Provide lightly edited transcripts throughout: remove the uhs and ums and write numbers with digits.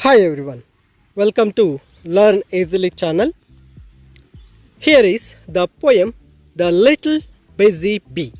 Hi everyone, welcome to Learn Easily channel. Here is the poem The Little Busy Bee.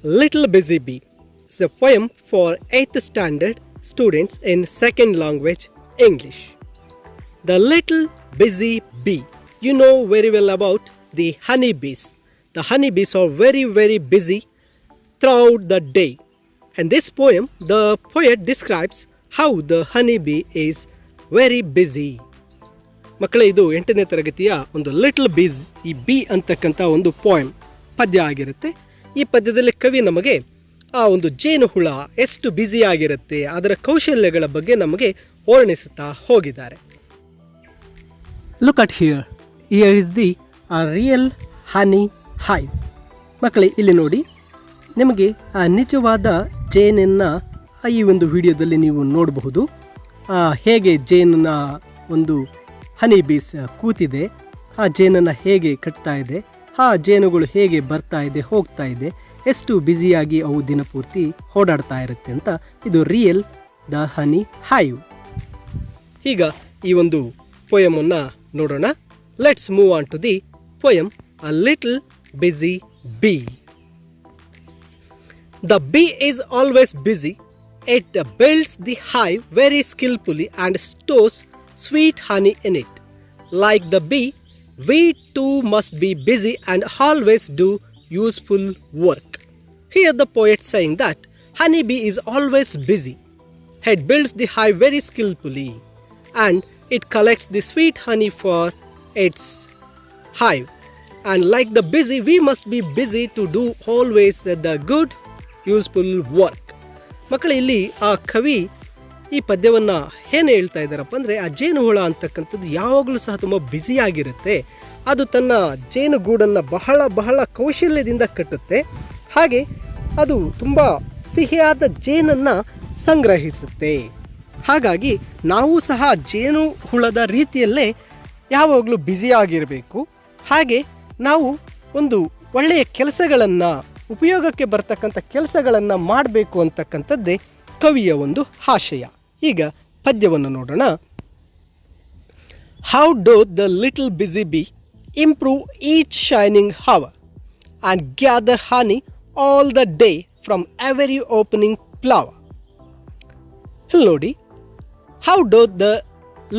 Little Busy Bee is a poem for 8th standard students in second language English. The Little Busy Bee. You know very well about the honeybees. The honeybees are very busy throughout the day. And this poem, the poet describes how the honeybee is very busy. ಮಕ್ಕಳೇ, ಇದು 8ನೇ ತರಗತಿಯ ಒಂದು little ಬೀಸ್, ಈ B ಅಂತಕ್ಕಂಥ ಒಂದು poem ಪದ್ಯ ಆಗಿರುತ್ತೆ. ಈ ಪದ್ಯದಲ್ಲಿ ಕವಿ ನಮಗೆ ಆ ಒಂದು ಜೇನುಹುಳ ಎಷ್ಟು ಬ್ಯುಸಿ ಆಗಿರುತ್ತೆ ಅದರ ಕೌಶಲ್ಯಗಳ ಬಗ್ಗೆ ನಮಗೆ ವರ್ಣಿಸುತ್ತಾ ಹೋಗಿದ್ದಾರೆ. Look at here, here is the real honey hive. ಮಕ್ಕಳೇ, ಇಲ್ಲಿ ನೋಡಿ, ನಿಮಗೆ ಆ ನಿಜವಾದ ಜೇನನ್ನು ಈ ಒಂದು ವಿಡಿಯೋದಲ್ಲಿ ನೀವು ನೋಡಬಹುದು. ಹೇಗೆ ಜೇನಿನ ಒಂದು ಹನಿ ಬೀಸ್ ಕೂತಿದೆ, ಆ ಜೇನನ್ನು ಹೇಗೆ ಕಟ್ತಾ ಇದೆ, ಆ ಜೇನುಗಳು ಹೇಗೆ ಬರ್ತಾ ಇದೆ ಹೋಗ್ತಾ ಇದೆ, ಎಷ್ಟು ಬ್ಯುಸಿಯಾಗಿ ಅವು ದಿನಪೂರ್ತಿ ಓಡಾಡ್ತಾ ಇರುತ್ತೆ ಅಂತ. ಇದು ರಿಯಲ್ ದ ಹನಿ ಹೈವ್. ಈಗ ಈ ಒಂದು ಪೋಯಮನ್ನು ನೋಡೋಣ. Let's move on to the poem a little busy bee. The bee is always busy. It builds the hive very skillfully and stores sweet honey in it. Like the bee, we too must be busy and always do useful work. Here the poet saying that honeybee is always busy. It builds the hive very skillfully and it collects the sweet honey for its hive. And like the busy, we must be busy to do always the good useful work. ಮಕ್ಕಳು, ಇಲ್ಲಿ ಆ ಕವಿ ಈ ಪದ್ಯವನ್ನು ಏನು ಹೇಳ್ತಾ ಇದ್ದಾರಪ್ಪ ಅಂದರೆ, ಆ ಜೇನುಹುಳ ಅಂತಕ್ಕಂಥದ್ದು ಯಾವಾಗಲೂ ಸಹ ತುಂಬ ಬ್ಯುಸಿಯಾಗಿರುತ್ತೆ. ಅದು ತನ್ನ ಜೇನುಗೂಡನ್ನು ಬಹಳ ಕೌಶಲ್ಯದಿಂದ ಕಟ್ಟುತ್ತೆ. ಹಾಗೆ ಅದು ತುಂಬ ಸಿಹಿಯಾದ ಜೇನನ್ನು ಸಂಗ್ರಹಿಸುತ್ತೆ. ಹಾಗಾಗಿ ನಾವು ಸಹ ಜೇನುಹುಳದ ರೀತಿಯಲ್ಲೇ ಯಾವಾಗಲೂ ಬ್ಯುಸಿಯಾಗಿರಬೇಕು. ಹಾಗೆ ನಾವು ಒಂದು ಒಳ್ಳೆಯ ಕೆಲಸಗಳನ್ನು, ಉಪಯೋಗಕ್ಕೆ ಬರ್ತಕ್ಕಂಥ ಕೆಲಸಗಳನ್ನು ಮಾಡಬೇಕು ಅಂತಕ್ಕಂಥದ್ದೇ ಕವಿಯ ಒಂದು ಆಶಯ. ಈಗ ಪದ್ಯವನ್ನು ನೋಡೋಣ. How do the little busy bee improve each shining hour and gather honey all the day from every opening flower. ಇಲ್ಲಿ ನೋಡಿ, how do the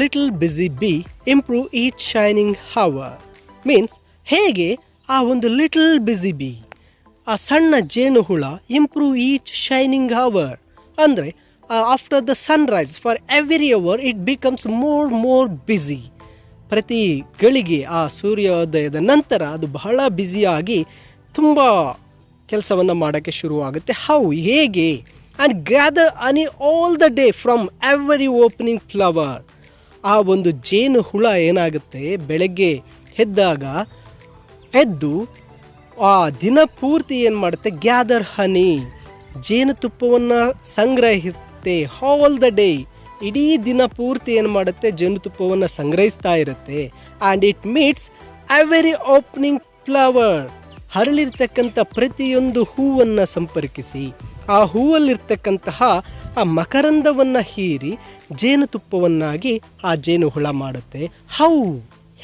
little busy bee improve each shining hour means, ಹೇಗೆ ಆ ಒಂದು little busy bee, ಆ ಸಣ್ಣ ಜೇನುಹುಳ, improve each shining hour ಅಂದರೆ after the sunrise for every hour it becomes more busy. ಪ್ರತಿ ಗಳಿಗೆ ಆ ಸೂರ್ಯೋದಯದ ನಂತರ ಅದು ಬಹಳ ಬ್ಯುಸಿಯಾಗಿ ತುಂಬ ಕೆಲಸವನ್ನು ಮಾಡೋಕ್ಕೆ ಶುರುವಾಗುತ್ತೆ. ಹೌ, ಹೇಗೆ? And gather honey all the day from every opening flower. ಆ ಒಂದು ಜೇನುಹುಳ ಏನಾಗುತ್ತೆ, ಬೆಳಗ್ಗೆ ಎದ್ದು ಆ ದಿನ ಪೂರ್ತಿ ಏನು ಮಾಡುತ್ತೆ, ಗ್ಯಾದರ್ ಹನಿ, ಜೇನುತುಪ್ಪವನ್ನು ಸಂಗ್ರಹಿಸುತ್ತೆ. ಆಲ್ ದ ಡೇ, ಇಡೀ ದಿನ ಪೂರ್ತಿ ಏನು ಮಾಡುತ್ತೆ, ಜೇನುತುಪ್ಪವನ್ನು ಸಂಗ್ರಹಿಸ್ತಾ ಇರುತ್ತೆ. And it meets every opening flower, ಹರಳಿರ್ತಕ್ಕಂಥ ಪ್ರತಿಯೊಂದು ಹೂವನ್ನು ಸಂಪರ್ಕಿಸಿ ಆ ಹೂವಲ್ಲಿರ್ತಕ್ಕಂತಹ ಆ ಮಕರಂದವನ್ನು ಹೀರಿ ಜೇನುತುಪ್ಪವನ್ನಾಗಿ ಆ ಜೇನುಹುಳ ಮಾಡುತ್ತೆ. ಹೌ,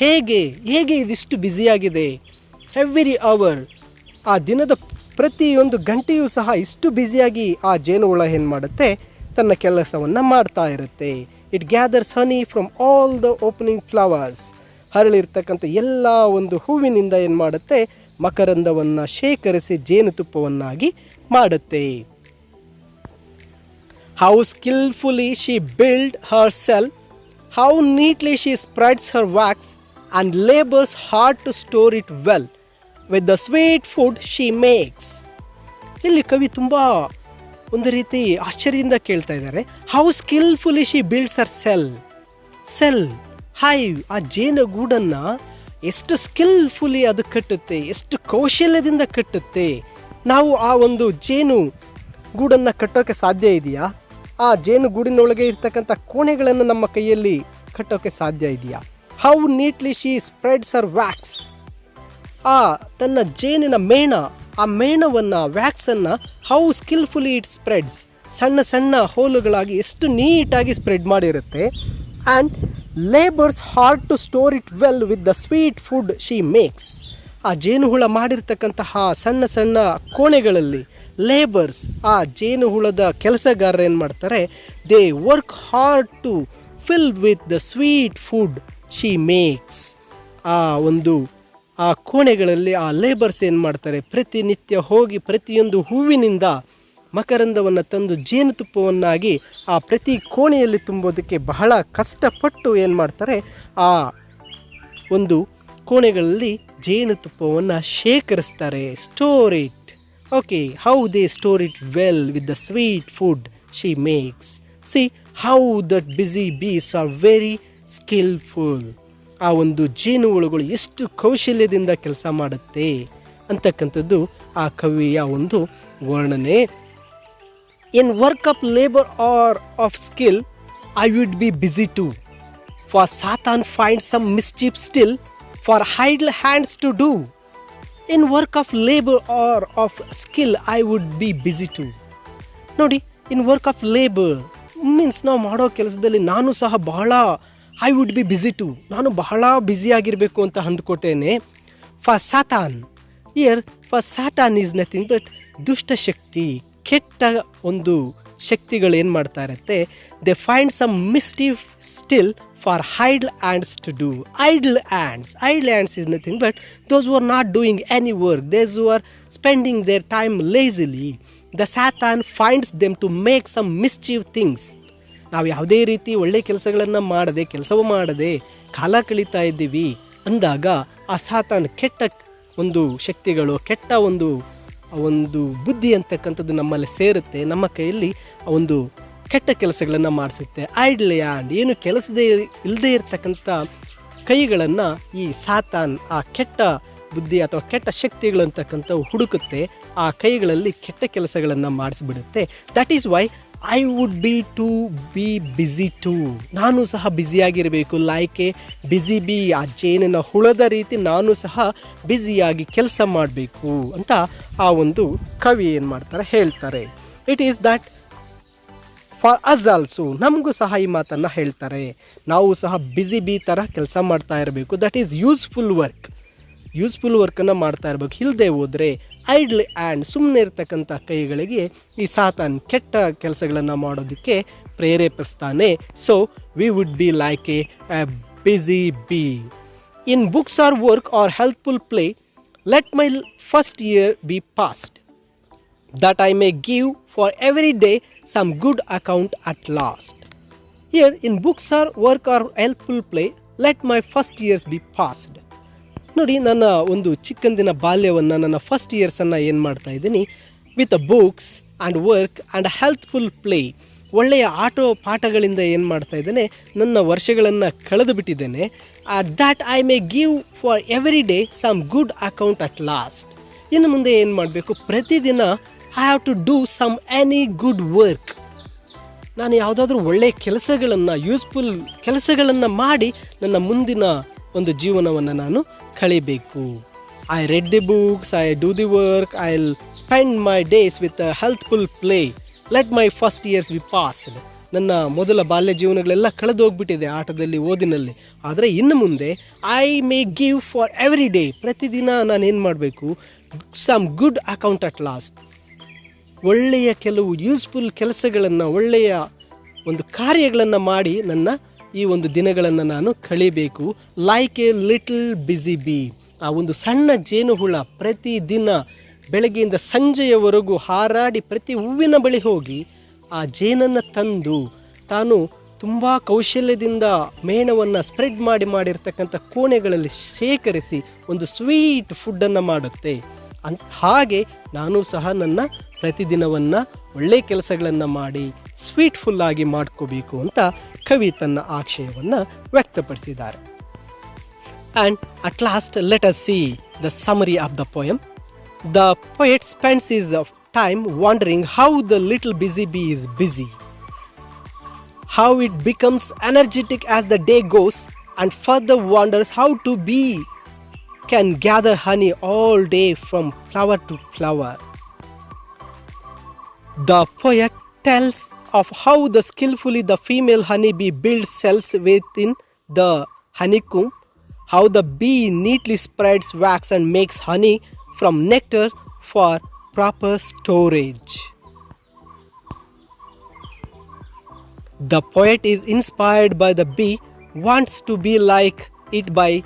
ಹೇಗೆ ಇದಿಷ್ಟು ಬ್ಯುಸಿಯಾಗಿದೆ. ಎವ್ರಿ ಅವರ್, ಆ ದಿನದ ಪ್ರತಿಯೊಂದು ಗಂಟೆಯೂ ಸಹ ಇಷ್ಟು ಬ್ಯುಸಿಯಾಗಿ ಆ ಜೇನುಹುಳ ಏನು ಮಾಡುತ್ತೆ, ತನ್ನ ಕೆಲಸವನ್ನು ಮಾಡ್ತಾ ಇರುತ್ತೆ. It gathers honey from all the opening flowers, ಹರಳಿರ್ತಕ್ಕಂಥ ಎಲ್ಲ ಒಂದು ಹೂವಿನಿಂದ ಏನು ಮಾಡುತ್ತೆ, ಮಕರಂದವನ್ನು ಶೇಖರಿಸಿ ಜೇನುತುಪ್ಪವನ್ನಾಗಿ ಮಾಡುತ್ತೆ. How skilfully she build her cell, how neatly she spreads her wax and labors hard to store it well with the sweet food she makes. ಇಲ್ಲಿ ಕವಿ ತುಂಬ ಒಂದು ರೀತಿ ಆಶ್ಚರ್ಯದಿಂದ ಕೇಳ್ತಾ ಇದ್ದಾರೆ. How skilfully she builds Har cell hive, ಆ ಜೇನುಗೂಡನ್ನು ಎಷ್ಟು ಸ್ಕಿಲ್ಫುಲಿ ಅದು ಕಟ್ಟುತ್ತೆ, ಎಷ್ಟು ಕೌಶಲ್ಯದಿಂದ ಕಟ್ಟುತ್ತೆ. ನಾವು ಆ ಒಂದು ಜೇನು ಗೂಡನ್ನು ಕಟ್ಟೋಕ್ಕೆ ಸಾಧ್ಯ ಇದೆಯಾ? ಆ ಜೇನುಗೂಡಿನೊಳಗೆ ಇರ್ತಕ್ಕಂಥ ಕೋಣೆಗಳನ್ನು ನಮ್ಮ ಕೈಯಲ್ಲಿ ಕಟ್ಟೋಕ್ಕೆ ಸಾಧ್ಯ ಇದೆಯಾ? How neatly she spreads her wax, ಆ ತನ್ನ ಜೇನಿನ ಮೇಣ, ಆ ಮೇಣವನ್ನು, ವ್ಯಾಕ್ಸನ್ನು ಹೌ ಸ್ಕಿಲ್ಫುಲಿ ಇಟ್ ಸ್ಪ್ರೆಡ್ಸ್, ಸಣ್ಣ ಹೋಲುಗಳಾಗಿ ಎಷ್ಟು ನೀಟಾಗಿ spread ಮಾಡಿರುತ್ತೆ. and labors hard to store it well with the sweet food she makes. ಆ ಜೇನುಹುಳ ಮಾಡಿರ್ತಕ್ಕಂತಹ ಸಣ್ಣ ಸಣ್ಣ ಕೋಣೆಗಳಲ್ಲಿ ಲೇಬರ್ಸ್, ಆ ಜೇನುಹುಳದ ಕೆಲಸಗಾರರು ಏನು ಮಾಡ್ತಾರೆ, they work hard to fill with the sweet food she makes. ಆ ಕೋಣೆಗಳಲ್ಲಿ ಆ ಲೇಬರ್ಸ್ ಏನು ಮಾಡ್ತಾರೆ, ಪ್ರತಿನಿತ್ಯ ಹೋಗಿ ಪ್ರತಿಯೊಂದು ಹೂವಿನಿಂದ ಮಕರಂದವನ್ನು ತಂದು ಜೇನುತುಪ್ಪವನ್ನಾಗಿ ಆ ಪ್ರತಿ ಕೋಣೆಯಲ್ಲಿ ತುಂಬೋದಕ್ಕೆ ಬಹಳ ಕಷ್ಟಪಟ್ಟು ಏನು ಮಾಡ್ತಾರೆ, ಆ ಒಂದು ಕೋಣೆಗಳಲ್ಲಿ ಜೇನುತುಪ್ಪವನ್ನು ಶೇಖರಿಸ್ತಾರೆ. Store it. Okay, how they store it well with the sweet food she makes. See how that busy bees are very skilful. ಆ ಒಂದು ಜೇನುಹುಳುಗಳು ಎಷ್ಟು ಕೌಶಲ್ಯದಿಂದ ಕೆಲಸ ಮಾಡುತ್ತೆ ಅಂತಕ್ಕಂಥದ್ದು ಆ ಕವಿಯ ಒಂದು ವರ್ಣನೆ. In work of labor or of skill, I would be busy too. For Satan finds some mischief still, for idle hands to do. In work of labor or of skill, I would be busy too. ನೋಡಿ, in work of labor means ನಾವು ಮಾಡೋ ಕೆಲಸದಲ್ಲಿ ನಾನು ಸಹ ಬಹಳ I would be busy too, ನಾನು ಬಹಳ ಬ್ಯುಸಿಯಾಗಿರಬೇಕು ಅಂತ ಅಂದ್ಕೊತೇನೆ. For Satan, ear for Satan is nothing but ದುಷ್ಟಶಕ್ತಿ, ಕೆಟ್ಟ ಒಂದು ಶಕ್ತಿಗಳು ಏನು ಮಾಡ್ತಾ ಇರುತ್ತೆ, they find some mischief still for idle hands to do. Idle hands is nothing but those who are not doing any work, those who are spending their time lazily. The Satan finds them to make some mischief things. ನಾವು ಯಾವುದೇ ರೀತಿ ಒಳ್ಳೆ ಕೆಲಸಗಳನ್ನು ಕೆಲಸವೂ ಮಾಡದೆ ಕಾಲ ಕಳೀತಾ ಇದ್ದೀವಿ ಅಂದಾಗ ಆ ಸಾತಾನ್ ಕೆಟ್ಟ ಒಂದು ಶಕ್ತಿಗಳು, ಕೆಟ್ಟ ಒಂದು ಬುದ್ಧಿ ಅಂತಕ್ಕಂಥದ್ದು ನಮ್ಮಲ್ಲಿ ಸೇರುತ್ತೆ, ನಮ್ಮ ಕೈಯಲ್ಲಿ ಒಂದು ಕೆಟ್ಟ ಕೆಲಸಗಳನ್ನು ಮಾಡಿಸುತ್ತೆ. ಐಡ್ಲ್ ಹ್ಯಾಂಡ್, ಏನು ಕೆಲಸದೇ ಇಲ್ಲದೆ ಇರತಕ್ಕಂಥ ಕೈಗಳನ್ನು ಈ ಸಾತಾನ್, ಆ ಕೆಟ್ಟ ಬುದ್ಧಿ ಅಥವಾ ಕೆಟ್ಟ ಶಕ್ತಿಗಳು ಅಂತಕ್ಕಂಥವು ಹುಡುಕುತ್ತೆ, ಆ ಕೈಗಳಲ್ಲಿ ಕೆಟ್ಟ ಕೆಲಸಗಳನ್ನು ಮಾಡಿಸ್ಬಿಡುತ್ತೆ. That is why I would be busy too, ನಾನು ಸಹ ಬ್ಯುಸಿಯಾಗಿರಬೇಕು. ಲೈಕ್ ಎ ಬಿಸಿ ಬಿ, ಆ ಜೇನಿನ ಹುಳದ ರೀತಿ ನಾನು ಸಹ ಬ್ಯುಸಿಯಾಗಿ ಕೆಲಸ ಮಾಡಬೇಕು ಅಂತ ಆ ಒಂದು ಕವಿ ಏನು ಮಾಡ್ತಾರೆ, ಹೇಳ್ತಾರೆ. It is that for us also, ನಮಗೂ ಸಹ ಈ ಮಾತನ್ನು ಹೇಳ್ತಾರೆ, ನಾವು ಸಹ ಬಿಸಿ ಬಿ ಥರ ಕೆಲಸ ಮಾಡ್ತಾ ಇರಬೇಕು. ದಟ್ ಈಸ್ ಯೂಸ್ಫುಲ್ ವರ್ಕನ್ನು ಮಾಡ್ತಾ ಇರಬೇಕು. ಇಲ್ಲದೆ ಹೋದರೆ ಐಡ್ಲ್ ಆ್ಯಂಡ್, ಸುಮ್ಮನೆ ಇರ್ತಕ್ಕಂಥ ಕೈಗಳಿಗೆ ಈ ಸಾತಾನ್ ಕೆಟ್ಟ ಕೆಲಸಗಳನ್ನು ಮಾಡೋದಕ್ಕೆ ಪ್ರೇರೇಪಿಸ್ತಾನೆ. So we would be like a busy bee. In books or work or helpful play, let my first year be passed, that I may give for every day some good account at last. Here in books or work or helpful play, let my first years be passed. ನೋಡಿ, ನನ್ನ ಒಂದು ಚಿಕ್ಕಂದಿನ ಬಾಲ್ಯವನ್ನು, ನನ್ನ first ಇಯರ್ಸನ್ನು ಏನು ಮಾಡ್ತಾ ಇದ್ದೀನಿ, with books and work and healthful play, ಒಳ್ಳೆಯ ಪಾಠಗಳಿಂದ ಏನು ಮಾಡ್ತಾ ಇದ್ದೇನೆ, ನನ್ನ ವರ್ಷಗಳನ್ನು ಕಳೆದು ಬಿಟ್ಟಿದ್ದೇನೆ. That I may give for every day some good account at last. ಇನ್ನು ಮುಂದೆ ಏನು ಮಾಡಬೇಕು, ಪ್ರತಿದಿನ I have to do some any good work. ನಾನು ಯಾವುದಾದ್ರೂ ಒಳ್ಳೆಯ ಕೆಲಸಗಳನ್ನು, ಯೂಸ್ಫುಲ್ ಕೆಲಸಗಳನ್ನು ಮಾಡಿ ನನ್ನ ಮುಂದಿನ ಒಂದು ಜೀವನವನ್ನು ನಾನು ಕಳಿಬೇಕು. I read the books, I do the work, I will spend my days with healthful play, let my first years be passed. ನನ್ನ ಮೊದಲ ಬಾಲ್ಯ ಜೀವನಗಳೆಲ್ಲ ಕಳೆದು ಹೋಗ್ಬಿಟ್ಟಿದೆ ಆಟದಲ್ಲಿ, ಓದಿನಲ್ಲಿ. ಆದರೆ ಇನ್ನು ಮುಂದೆ I may give for every day, ಪ್ರತಿದಿನ ನಾನೇನು ಮಾಡಬೇಕು, some good account at last, ಒಳ್ಳೆಯ ಕೆಲವು ಯೂಸ್ಫುಲ್ ಕೆಲಸಗಳನ್ನು, ಒಳ್ಳೆಯ ಒಂದು ಕಾರ್ಯಗಳನ್ನು ಮಾಡಿ ನನ್ನ ಈ ಒಂದು ದಿನಗಳನ್ನು ನಾನು ಕಳಿಬೇಕು. Like a little busy bee, ಆ ಒಂದು ಸಣ್ಣ ಜೇನುಹುಳ ಪ್ರತಿದಿನ ಬೆಳಗ್ಗೆಯಿಂದ ಸಂಜೆಯವರೆಗೂ ಹಾರಾಡಿ ಪ್ರತಿ ಹೂವಿನ ಬಳಿ ಹೋಗಿ ಆ ಜೇನನ್ನು ತಂದು ತಾನು ತುಂಬ ಕೌಶಲ್ಯದಿಂದ ಮೇಣವನ್ನು ಸ್ಪ್ರೆಡ್ ಮಾಡಿರ್ತಕ್ಕಂಥ ಕೋಣೆಗಳಲ್ಲಿ ಶೇಖರಿಸಿ ಒಂದು ಸ್ವೀಟ್ ಫುಡ್ಡನ್ನು ಮಾಡುತ್ತೆ. ಹಾಗೆ ನಾನು ಸಹ ನನ್ನ ಪ್ರತಿದಿನವನ್ನು ಒಳ್ಳೆಯ ಕೆಲಸಗಳನ್ನು ಮಾಡಿ ಸ್ವೀಟ್ ಫುಲ್ಲಾಗಿ ಮಾಡ್ಕೋಬೇಕು ಅಂತ ಕವಿ ತನ್ನ ಆಶಯವನ್ನು ವ್ಯಕ್ತಪಡಿಸಿದ್ದಾರೆ. And at last let us see the summary of the poem. The poet spends his time wondering how the little busy bee is busy, how it becomes energetic as the day goes, and further wonders how to bee can gather honey all day from flower to flower. The poet tells of how the skillfully the female honeybee builds cells within the honeycomb, how the bee neatly spreads wax and makes honey from nectar for proper storage. The poet is inspired by the bee, wants to be like it by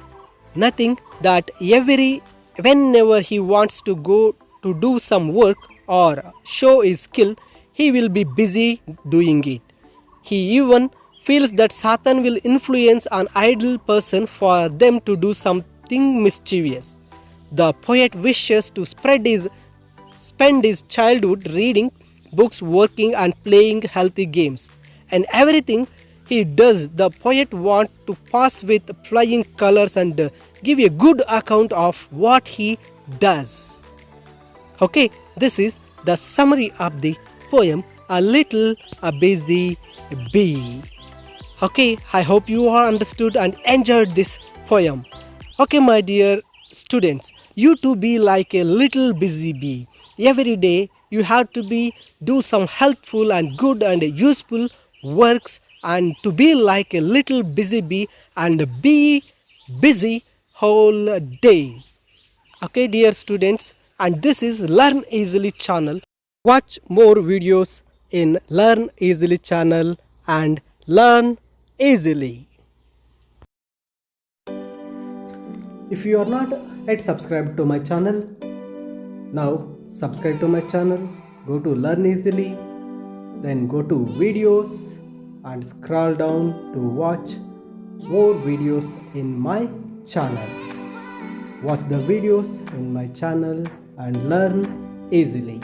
nothing that whenever he wants to go to do some work or show his skill, he will be busy doing it. He even feels that Satan will influence an idle person for them to do something mischievous. The poet wishes to spend his childhood reading books, working and playing healthy games. And everything he does, the poet wants to pass with flying colors and give a good account of what he does. Okay, this is the summary of the poem A Little Busy Bee. Okay, I hope you all understood and enjoyed this poem. Okay, my dear students, you to be like a little busy bee. Every day you have to do some helpful and good and useful works and to be like a little busy bee and be busy whole day. Okay, dear students, and this is Learn Easily channel. Watch more videos in Learn Easily channel and learn easily. If you are not yet subscribed to my channel, now subscribe to my channel. Go to Learn Easily, then go to videos and scroll down to watch more videos in my channel. Watch the videos in my channel and learn easily.